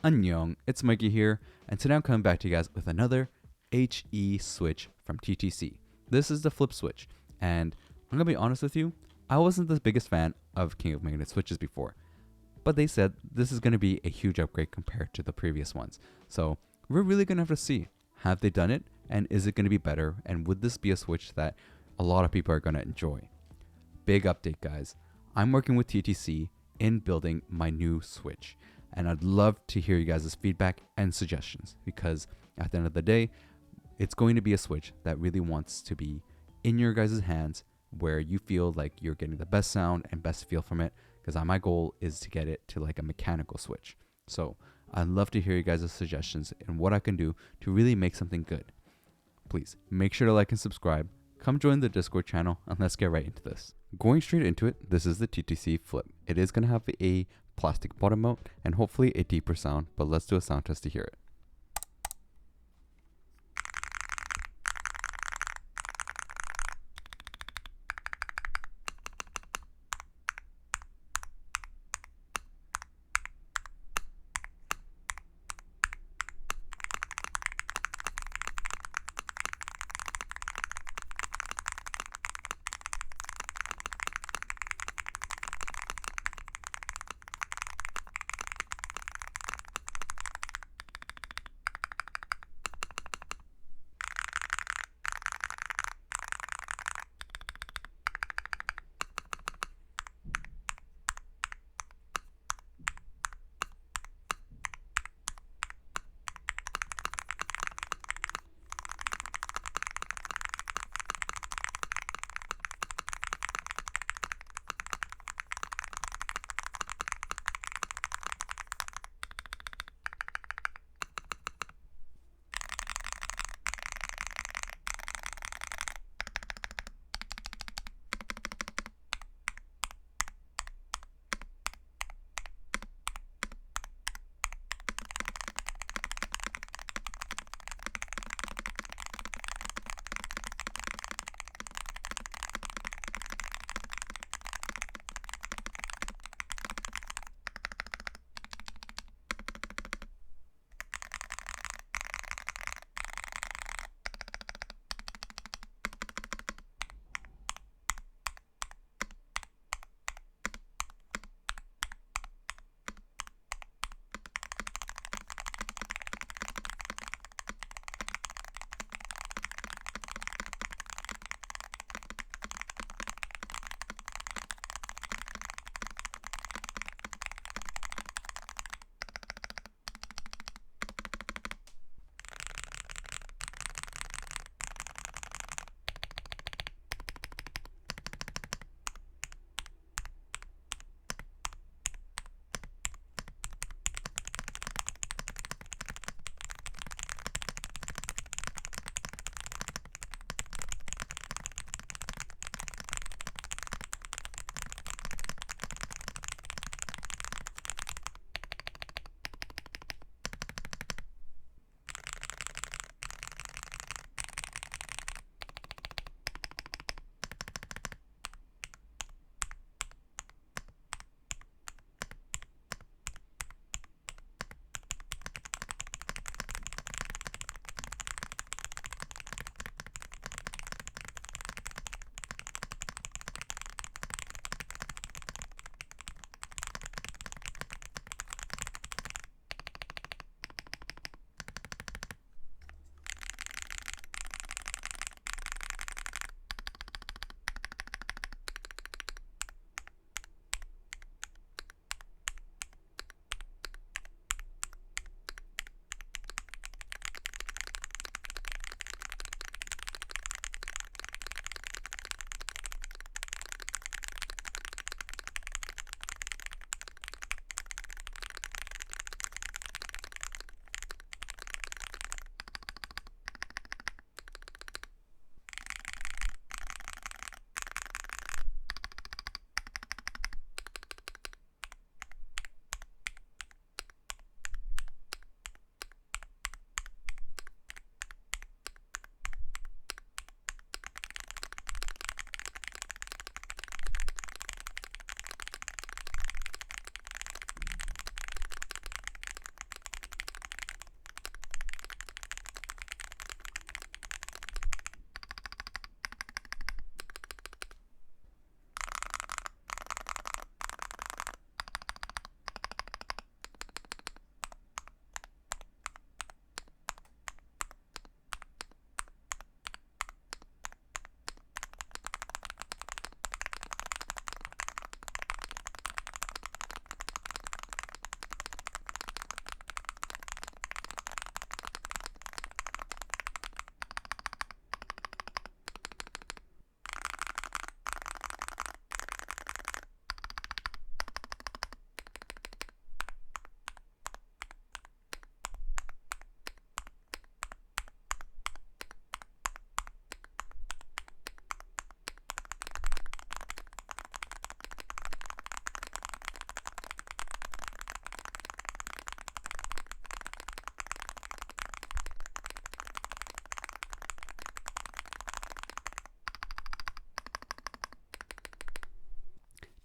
Annyeong, it's Mikey here, and today I'm coming back to you guys with another HE switch from TTC. This is the flip switch, and I'm gonna be honest with you, I wasn't the biggest fan of King of Magnet switches before, but they said this is gonna be a huge upgrade compared to the previous ones. So we're really gonna have to see, have they done it, and is it gonna be better, and would this be a switch that a lot of people are gonna enjoy? Big update, guys. I'm working with TTC in building my new switch, and I'd love to hear you guys' feedback and suggestions, because at the end of the day, it's going to be a switch that really wants to be in your guys' hands, where you feel like you're getting the best sound and best feel from it, because my goal is to get it to like a mechanical switch. So I'd love to hear you guys' suggestions and what I can do to really make something good. Please make sure to like and subscribe. Come join the Discord channel, and let's get right into this. Going straight into it, this is the TTC Flip. It is going to have a plastic bottom mount and hopefully a deeper sound, but let's do a sound test to hear it.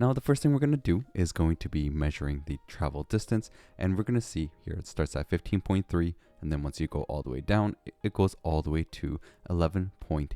Now the first thing we're going to do is going to be measuring the travel distance, and we're going to see here it starts at 15.3, and then once you go all the way down, it goes all the way to 11.8.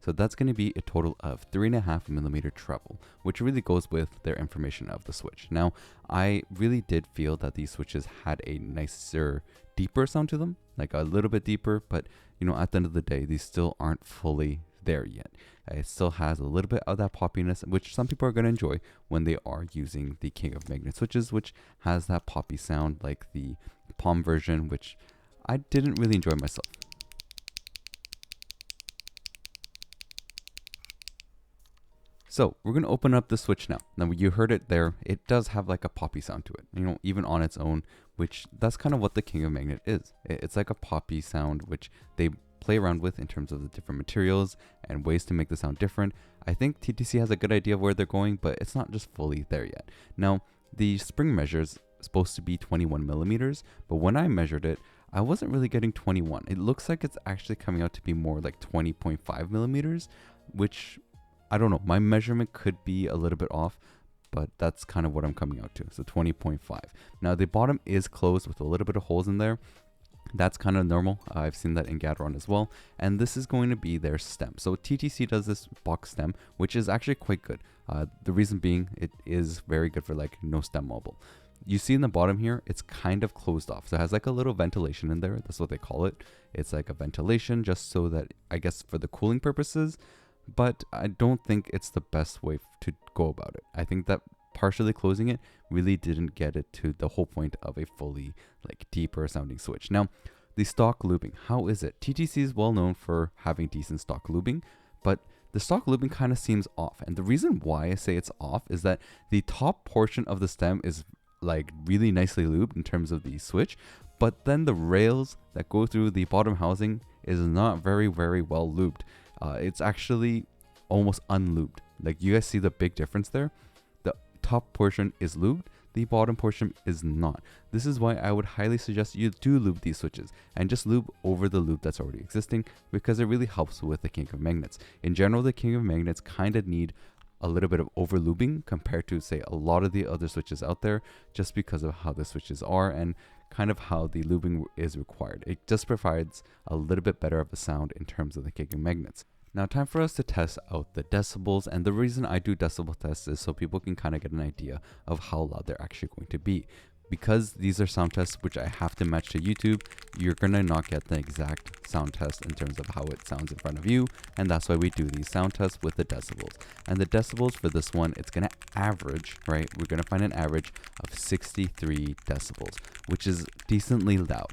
So that's going to be a total of 3.5 millimeter travel, which really goes with their information of the switch. Now, I really did feel that these switches had a nicer, deeper sound to them, like a little bit deeper, but you know, at the end of the day, these still aren't fully there yet. It still has a little bit of that poppiness, which some people are going to enjoy when they are using the King of Magnet switches, which has that poppy sound like the Palm version, which I didn't really enjoy myself. So we're going to open up the switch now. Now you heard it there. It does have like a poppy sound to it, you know, even on its own, which that's kind of what the King of Magnet is. It's like a poppy sound, which they play around with in terms of the different materials and ways to make the sound different. I think TTC has a good idea of where they're going, but it's not just fully there yet. Now, the spring measure's supposed to be 21 millimeters, but when I measured it, I wasn't really getting 21. It looks like it's actually coming out to be more like 20.5 millimeters, which I don't know. My measurement could be a little bit off, but that's kind of what I'm coming out to. So 20.5. Now the bottom is closed with a little bit of holes in there. That's kind of normal. I've seen that in Gateron as well. And this is going to be their stem. So TTC does this box stem, which is actually quite good. The reason being, it is very good for like no stem mobile. You see in the bottom here, it's kind of closed off. So it has like a little ventilation in there. That's what they call it. It's like a ventilation just so that, I guess, for the cooling purposes. But I don't think it's the best way to go about it. I think that partially closing it really didn't get it to the whole point of a fully like deeper sounding switch. Now, the stock looping, how is it? TTC is well known for having decent stock looping, but the stock looping kind of seems off. And the reason why I say it's off is that the top portion of the stem is like really nicely lubed in terms of the switch, but then the rails that go through the bottom housing is not very well lubed. It's actually almost unlubed. Like, you guys see the big difference there? The top portion is lubed, the bottom portion is not. This is why I would highly suggest you do lube these switches and just lube over the lube that's already existing, because it really helps with the King of Magnets. In general, the King of Magnets kind of need a little bit of over lubing compared to, say, a lot of the other switches out there, just because of how the switches are and kind of how the lubing is required. It just provides a little bit better of a sound in terms of the King of Magnets. Now, time for us to test out the decibels, and the reason I do decibel tests is so people can kind of get an idea of how loud they're actually going to be. Because these are sound tests which I have to match to YouTube, you're gonna not get the exact sound test in terms of how it sounds in front of you, and that's why we do these sound tests with the decibels. And the decibels for this one, it's gonna average, right? We're gonna find an average of 63 decibels, which is decently loud,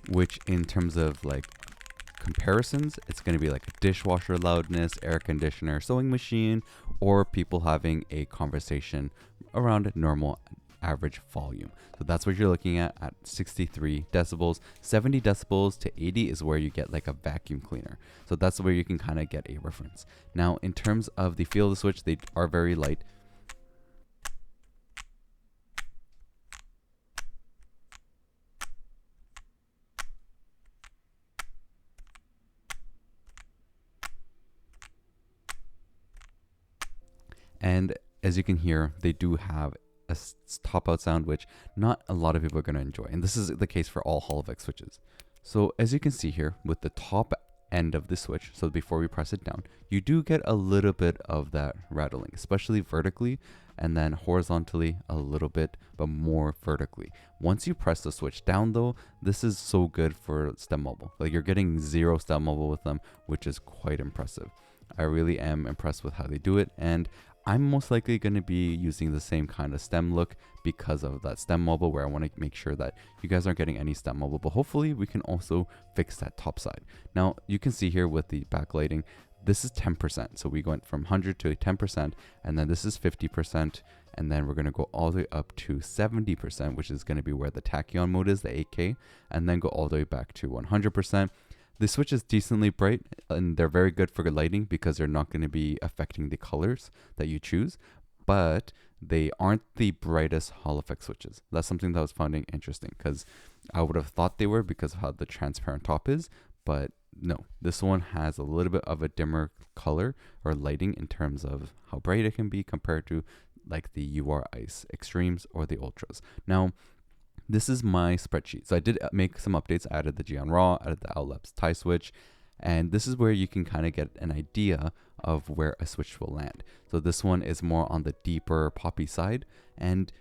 which in terms of like comparisons, it's going to be like a dishwasher loudness, air conditioner, sewing machine, or people having a conversation around normal average volume. So that's what you're looking at 63 decibels. 70 decibels to 80 is where you get like a vacuum cleaner. So that's where you can kind of get a reference. Now, in terms of the feel of the switch, they are very light. And as you can hear, they do have a top out sound, which not a lot of people are going to enjoy. And this is the case for all Hall effect switches. So as you can see here with the top end of the switch, so before we press it down, you do get a little bit of that rattling, especially vertically, and then horizontally a little bit, but more vertically. Once you press the switch down though, this is so good for stem mobile. Like, you're getting 0 stem mobile with them, which is quite impressive. I really am impressed with how they do it, and I'm most likely going to be using the same kind of stem look because of that stem mobile, where I want to make sure that you guys aren't getting any stem mobile, but hopefully we can also fix that top side. Now, you can see here with the backlighting, this is 10%. So we went from 100 to 10%, and then this is 50%, and then we're going to go all the way up to 70%, which is going to be where the tachyon mode is, the 8K, and then go all the way back to 100%. The switch is decently bright, and they're very good for lighting because they're not going to be affecting the colors that you choose, but they aren't the brightest Hall effect switches. That's something that I was finding interesting, because I would have thought they were because of how the transparent top is, but no, this one has a little bit of a dimmer color or lighting in terms of how bright it can be compared to like the UR Ice Extremes or the Ultras. Now, this is my spreadsheet. So I did make some updates. I added the Geon Raw, added the Outlapse tie switch, and this is where you can kind of get an idea of where a switch will land. So this one is more on the deeper poppy side, and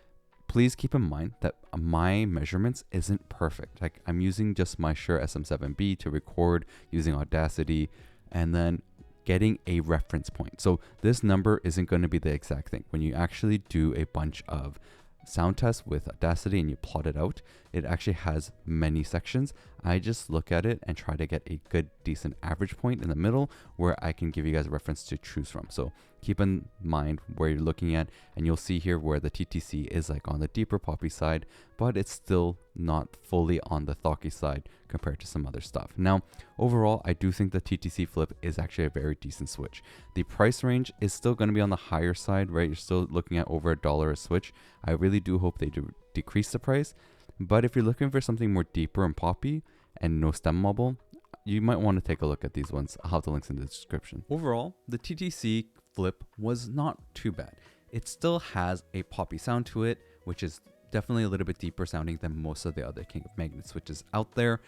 please keep in mind that my measurements isn't perfect. Like, I'm using just my Shure SM7B to record using Audacity, and then getting a reference point. So this number isn't going to be the exact thing. When you actually do a bunch of sound tests with Audacity and you plot it out, it actually has many sections. I just look at it and try to get a good, decent average point in the middle where I can give you guys a reference to choose from. So keep in mind where you're looking at, and you'll see here where the TTC is like on the deeper poppy side, but it's still not fully on the thocky side compared to some other stuff. Now, overall, I do think the TTC Flip is actually a very decent switch. The price range is still going to be on the higher side, right? You're still looking at over $1 a switch. I really do hope they do decrease the price, but if you're looking for something more deeper and poppy and no stem wobble, you might want to take a look at these ones. I'll have the links in the description. Overall, the TTC Flip was not too bad. It still has a poppy sound to it, which is definitely a little bit deeper sounding than most of the other King of Magnet switches out there.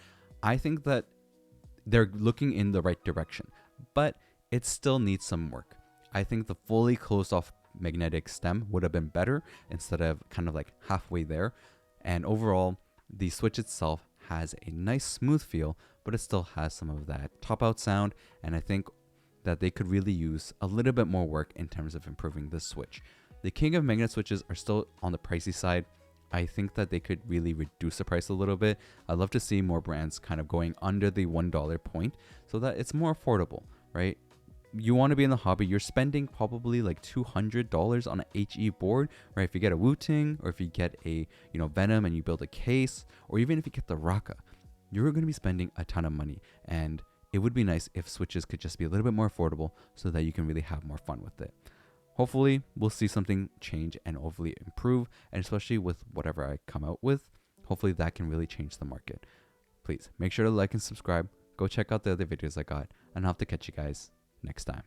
I think that they're looking in the right direction, but it still needs some work. I think the fully closed off magnetic stem would have been better instead of kind of like halfway there. And overall, the switch itself has a nice smooth feel, but it still has some of that top out sound, and I think that they could really use a little bit more work in terms of improving this switch. The King of Magnet switches are still on the pricey side. I think that they could really reduce the price a little bit. I'd love to see more brands kind of going under the $1 point so that it's more affordable, right? You want to be in the hobby, you're spending probably like $200 on an HE board, right? If you get a Wooting, or if you get a, Venom and you build a case, or even if you get the Raka, you're going to be spending a ton of money. And it would be nice if switches could just be a little bit more affordable so that you can really have more fun with it. Hopefully we'll see something change and hopefully improve, and especially with whatever I come out with, hopefully that can really change the market. Please make sure to like and subscribe. Go check out the other videos I got, and I'll have to catch you guys next time.